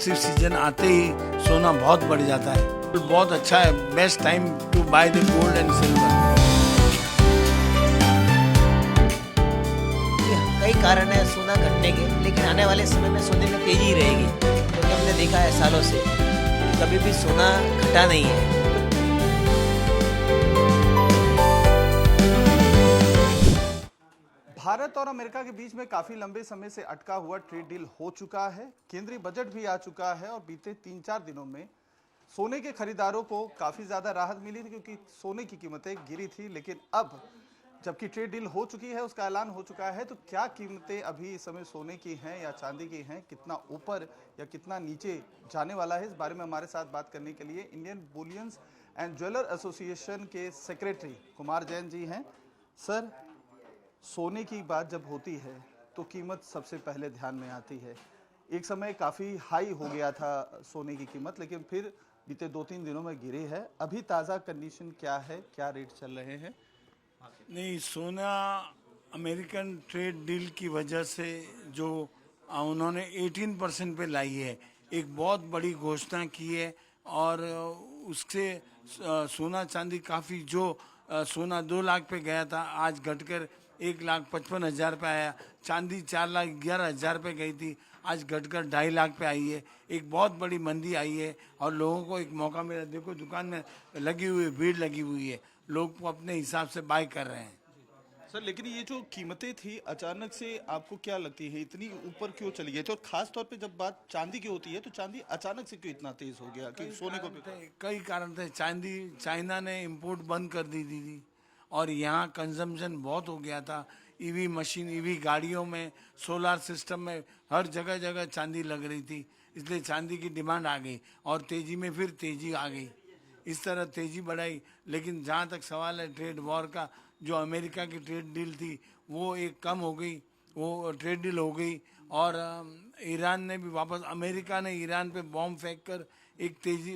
Festive season आते ही सोना बहुत बढ़ जाता है। बहुत अच्छा है, best time to buy the gold and silver. कई कारण है सोना घटने के, लेकिन आने वाले समय में सोने में तेजी रहेगी, क्योंकि हमने देखा है सालों से कभी भी सोना घटा नहीं है। भारत और अमेरिका के बीच में काफी लंबे समय से अटका हुआ ट्रेड डील हो चुका है। केंद्रीय बजट भी आ चुका है और बीते 3-4 दिनों में सोने के खरीदारों को काफी ज्यादा राहत मिली थी, क्योंकि सोने की कीमतें गिरी थी। लेकिन अब जबकि ट्रेड डील हो चुकी है, उसका ऐलान हो चुका है, तो क्या कीमतें अभी इस समय सोने की हैं या चांदी की हैं, कितना ऊपर या कितना नीचे जाने वाला है, इस बारे में हमारे साथ बात करने के लिए Indian bullions and jeweller association के सेक्रेटरी कुमार जैन जी हैं। सर, सोने की बात जब होती है तो कीमत सबसे पहले ध्यान में आती है। एक समय काफ़ी हाई हो गया था सोने की कीमत, लेकिन फिर बीते 2-3 दिनों में गिरी है। अभी ताज़ा कंडीशन क्या है, क्या रेट चल रहे हैं? नहीं, सोना अमेरिकन ट्रेड डील की वजह से जो उन्होंने 18% पे लाई है, एक बहुत बड़ी घोषणा की है। और उससे सोना चांदी काफ़ी जो सोना 2 लाख पे गया था, आज घटकर 1,55,000 पे आया। चांदी 4,11,000 पे गई थी, आज घटकर 2.5 लाख पे आई है। एक बहुत बड़ी मंदी आई है और लोगों को एक मौका मिला। देखो, दुकान में लगी हुई भीड़ लगी हुई है, लोग अपने हिसाब से बाय कर रहे हैं। सर, लेकिन ये जो कीमतें थी अचानक से आपको क्या लगती है इतनी ऊपर क्यों चली गई थी? और खास तौर पे जब बात चांदी की होती है तो चांदी अचानक से क्यों इतना तेज हो गया कि सोने को कई कारण थे। चाइना ने इंपोर्ट बंद कर दी थी और यहाँ कंजम्पशन बहुत हो गया था। ईवी मशीन, ईवी गाड़ियों में, सोलार सिस्टम में, हर जगह जगह चांदी लग रही थी, इसलिए चांदी की डिमांड आ गई और तेजी में फिर तेजी आ गई। इस तरह तेजी बढ़ाई। लेकिन जहाँ तक सवाल है ट्रेड वॉर का, जो अमेरिका की ट्रेड डील थी वो एक कम हो गई, वो ट्रेड डील हो गई। और ईरान ने भी वापस, अमेरिका ने ईरान पे बॉम्ब फेंक कर एक तेजी,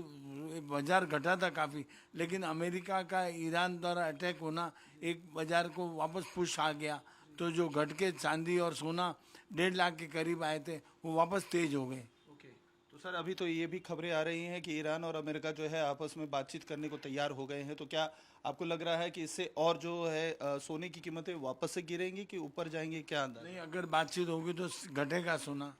बाजार घटा था काफ़ी, लेकिन अमेरिका का ईरान द्वारा अटैक होना एक बाजार को वापस पुश आ गया। तो जो घट के चांदी और सोना 1.5 लाख के करीब आए थे, वो वापस तेज हो गए। तो सर, अभी तो ये भी खबरें आ रही हैं कि ईरान और अमेरिका जो है आपस में बातचीत करने को तैयार हो गए हैं। तो क्या आपको लग रहा है कि इससे और जो है सोने की कीमतें वापस से गिरेंगी कि ऊपर जाएंगी, क्या अंदाजा? नहीं, अगर बातचीत होगी तो घटेगा सोना।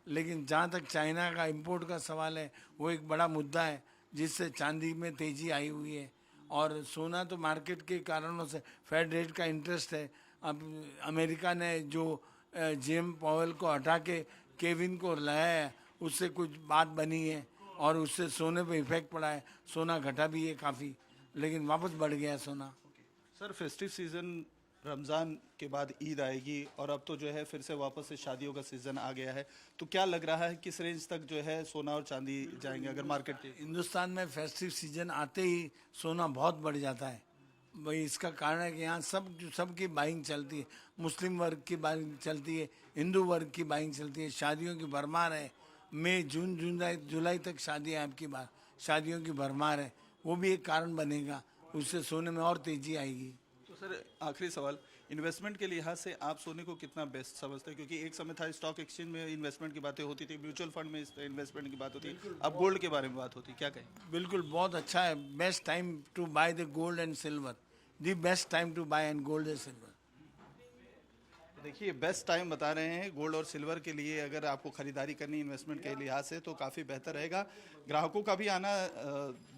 लेकिन जहाँ तक चाइना का इंपोर्ट का सवाल है, वो एक बड़ा मुद्दा है जिससे चांदी में तेजी आई हुई है। और सोना तो मार्केट के कारणों से, फेड रेट का इंटरेस्ट है। अब अमेरिका ने जो जेम पॉवेल को हटा के केविन को लाया है, उससे कुछ बात बनी है और उससे सोने पे इफेक्ट पड़ा है। सोना घटा भी है काफ़ी, लेकिन वापस बढ़ गया है सोना। सर, फेस्टिव सीजन रमज़ान के बाद ईद आएगी और अब तो जो है फिर से वापस से शादियों का सीज़न आ गया है। तो क्या लग रहा है किस रेंज तक जो है सोना और चांदी जाएंगे अगर मार्केट? हिंदुस्तान में फेस्टिव सीजन आते ही सोना बहुत बढ़ जाता है। भाई, इसका कारण है कि यहाँ सबकी बाइंग चलती है। मुस्लिम वर्ग की बाइंग चलती है, हिंदू वर्ग की बाइंग चलती है, शादियों की भरमार है। मई जून जुलाई तक शादियाँ, आपकी बात, शादियों की भरमार है। वो भी एक कारण बनेगा, उससे सोने में और तेजी आएगी। तो सर, आखिरी सवाल, इन्वेस्टमेंट के लिहाज से आप सोने को कितना बेस्ट समझते हैं? क्योंकि एक समय था स्टॉक एक्सचेंज में इन्वेस्टमेंट की बातें होती थी, म्यूचुअल फंड में इन्वेस्टमेंट की बात होती है, अब गोल्ड के बारे में बात होती है, क्या कहें? बिल्कुल, बहुत अच्छा है। Best time to buy the gold and silver, the best time to buy and gold and silver. देखिए, बेस्ट टाइम बता रहे हैं गोल्ड और सिल्वर के लिए। अगर आपको खरीदारी करनी इन्वेस्टमेंट के लिहाज से तो काफ़ी बेहतर रहेगा। ग्राहकों का भी आना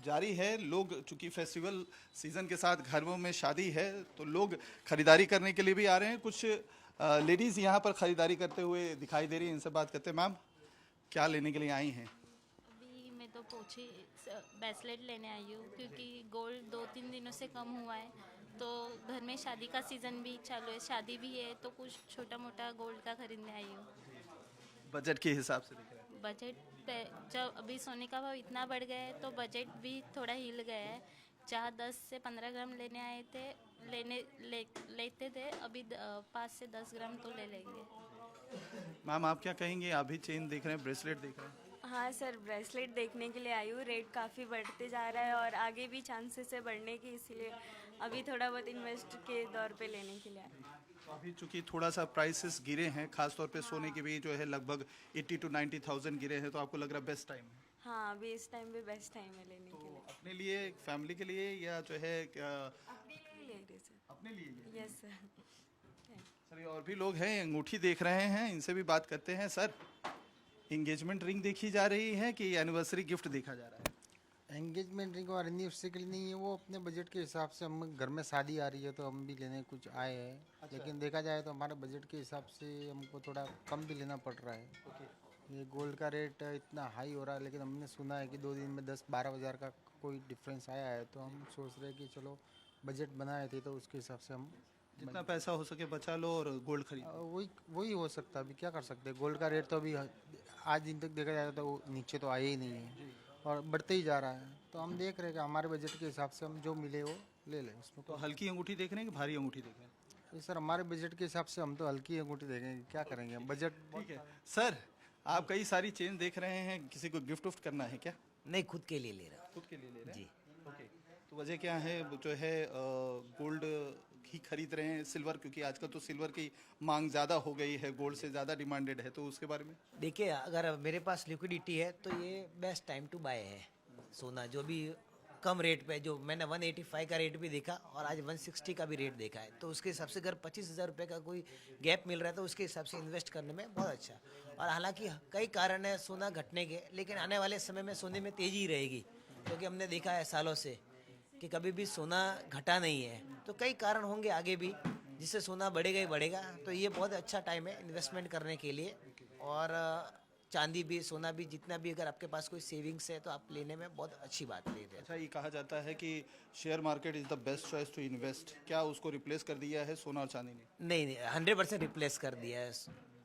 जारी है। लोग, चूंकि फेस्टिवल सीजन के साथ घरों में शादी है, तो लोग खरीदारी करने के लिए भी आ रहे हैं। कुछ लेडीज़ यहाँ पर खरीदारी करते हुए दिखाई दे रही हैं, इनसे बात करते हैं। मैम, क्या लेने के लिए आई हैं? अभी मैं तो पोछी ब्रेसलेट लेने आई हूँ, क्योंकि गोल्ड 2-3 दिनों से कम हुआ है, तो घर में शादी का सीज़न भी चालू है, शादी भी है, तो कुछ छोटा मोटा गोल्ड का खरीदने आई हूँ। बजट के हिसाब से दिख रहा है। बजट पे जब अभी सोने का भाव इतना बढ़ गया है तो बजट भी थोड़ा हिल गया है। जहाँ 10 से 15 ग्राम लेने आए थे, लेते थे, अभी 5 से 10 ग्राम तो ले लेंगे। मैम, आप क्या कहेंगे? आप भी चेन देख रहे हैं, ब्रेसलेट देख रहे हैं? हाँ सर, ब्रेसलेट देखने के लिए आई हूँ। रेट काफ़ी बढ़ते जा रहा है और आगे भी चांसेस है बढ़ने की, इसीलिए अभी थोड़ा बहुत इन्वेस्ट के दौर पे लेने के लिए आई। तो अभी चूंकि थोड़ा सा प्राइसेस गिरे हैं, खासतौर पे सोने के भी जो है लगभग 80 to 90,000 गिरे हैं, तो आपको लग रहा है बेस्ट टाइम है हाँ, अभी इस टाइम पे बेस्ट टाइम है लेने के लिए। अपने लिए, फैमिली के लिए, या जो है अपने लिए ले रहे सर। अपने लिए? Yes sir. सर, ये और भी लोग हैं, अंगूठी देख रहे हैं, इनसे भी बात करते हैं। सर, एंगेजमेंट रिंग देखी जा रही है कि एनिवर्सरी गिफ्ट देखा जा रहा है? एंगेजमेंट रिंग और एनिवर्सरी के लिए नहीं है, वो अपने बजट के हिसाब से, हम घर में शादी आ रही है तो हम भी लेने कुछ आए हैं। लेकिन देखा जाए तो हमारे बजट के हिसाब से हमको थोड़ा कम भी लेना पड़ रहा है। ये गोल्ड का रेट इतना हाई हो रहा है, लेकिन हमने सुना है कि 2 दिन में 10-12 हज़ार का कोई डिफरेंस आया है, तो हम सोच रहे हैं कि चलो बजट बनाए थे तो उसके हिसाब से हम जितना पैसा हो सके बचा लो और गोल्ड खरीदो। वही हो सकता है। अभी क्या कर सकते हैं, गोल्ड का रेट तो अभी आज दिन तक देखा जाए तो वो नीचे तो आया ही नहीं है और बढ़ते ही जा रहा है। तो हम देख रहे हैं कि हमारे बजट के हिसाब से हम जो मिले वो ले लें। उसमें तो हल्की अंगूठी देख रहे हैं कि भारी अंगूठी देख रहे हैं? ये सर, हमारे बजट के हिसाब से हम तो हल्की अंगूठी देखेंगे, क्या करेंगे हम, बजट। ठीक है सर, आप कई सारी चेन देख रहे हैं, किसी को गिफ्ट उफ्ट करना है क्या? नहीं, खुद के लिए ले रहा हूँ। खुद के लिए ले रहे हैं? जी। ओके, तो वजह क्या है जो है गोल्ड ही खरीद रहे हैं, सिल्वर? क्योंकि आजकल तो सिल्वर की मांग ज़्यादा हो गई है, गोल्ड से ज़्यादा डिमांडेड है, तो उसके बारे में? देखिए, अगर मेरे पास लिक्विडिटी है तो ये बेस्ट टाइम टू बाय है सोना। जो भी कम रेट पे, जो मैंने 185 का रेट भी देखा और आज 160 का भी रेट देखा है, तो उसके हिसाब से अगर 25,000 रुपये का कोई गैप मिल रहा है तो उसके हिसाब से इन्वेस्ट करने में बहुत अच्छा। और हालांकि कई कारण है सोना घटने के, लेकिन आने वाले समय में सोने में तेज़ी रहेगी, क्योंकि हमने देखा है सालों से कि कभी भी सोना घटा नहीं है। तो कई कारण होंगे आगे भी जिससे सोना बढ़ेगा ही बढ़ेगा। तो ये बहुत अच्छा टाइम है इन्वेस्टमेंट करने के लिए। और चांदी भी, सोना भी, जितना भी अगर आपके पास कोई सेविंग्स है तो आप लेने में बहुत अच्छी बात ले रहे हैं। अच्छा, ये कहा जाता है कि share market is the best choice to invest, क्या उसको रिप्लेस कर दिया है सोना और चांदी ने? नहीं, 100% रिप्लेस कर दिया है।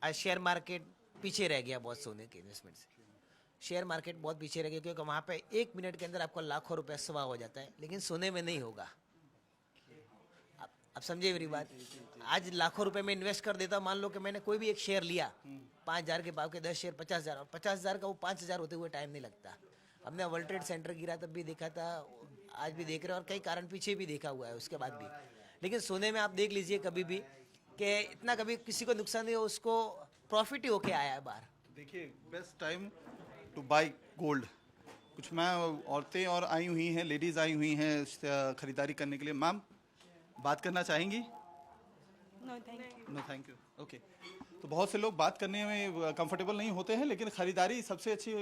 आज शेयर मार्केट पीछे रह गया बहुत सोने के इन्वेस्टमेंट से। शेयर मार्केट बहुत पीछे रह गया, क्योंकि वहाँ पे 1 मिनट के अंदर आपको लाखों रुपए सवा हो जाता है, लेकिन सोने में नहीं होगा। आप समझे मेरी बात? आज लाखों रुपए में इन्वेस्ट कर देता हूँ। मान लो कि मैंने कोई भी एक शेयर लिया 5,000 के भाव के, 10 शेयर 50,000, और 50,000 का वो 5,000 होते हुए टाइम नहीं लगता। हमने वर्ल्ड ट्रेड सेंटर गिरा तब भी देखा था, आज भी देख रहे हैं, और कई कारण पीछे भी देखा हुआ है उसके बाद भी। लेकिन सोने में आप देख लीजिए कभी भी कि इतना कभी किसी को नुकसान नहीं हो, उसको प्रॉफिट ही होके आया है बाहर। देखिए, best time two by gold. कुछ मैम औरतें और आई हुई हैं, लेडीज़ आई हुई हैं खरीदारी करने के लिए। मैम, बात करना चाहेंगी? No thank you. No thank you. Okay, तो बहुत से लोग बात करने में कंफर्टेबल नहीं होते हैं, लेकिन ख़रीदारी सबसे अच्छी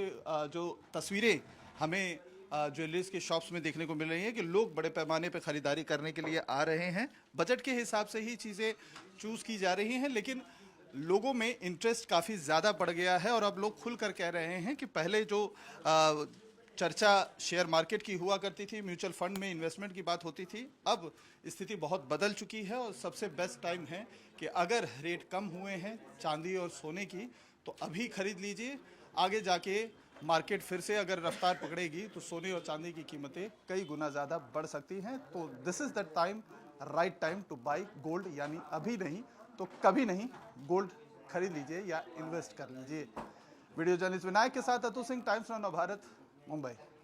जो तस्वीरें हमें ज्वेलरीज के शॉप्स में देखने को मिल रही है कि लोग बड़े पैमाने पर ख़रीदारी करने के लिए आ रहे हैं। बजट के हिसाब से ही चीज़ें चूज़ की जा रही हैं, लेकिन लोगों में इंटरेस्ट काफ़ी ज़्यादा बढ़ गया है। और अब लोग खुल कर कह रहे हैं कि पहले जो चर्चा शेयर मार्केट की हुआ करती थी, म्यूचुअल फंड में इन्वेस्टमेंट की बात होती थी, अब स्थिति बहुत बदल चुकी है। और सबसे बेस्ट टाइम है कि अगर रेट कम हुए हैं चांदी और सोने की तो अभी खरीद लीजिए। आगे जाके मार्केट फिर से अगर रफ्तार पकड़ेगी तो सोने और चांदी की कीमतें कई गुना ज़्यादा बढ़ सकती हैं। तो this is the time, right time two by gold, यानी अभी नहीं तो कभी नहीं गोल्ड खरीद लीजिए या इन्वेस्ट कर लीजिए। वीडियो जर्नलिस्ट विनायक के साथ अतुल सिंह, टाइम्स नाउ भारत, मुंबई।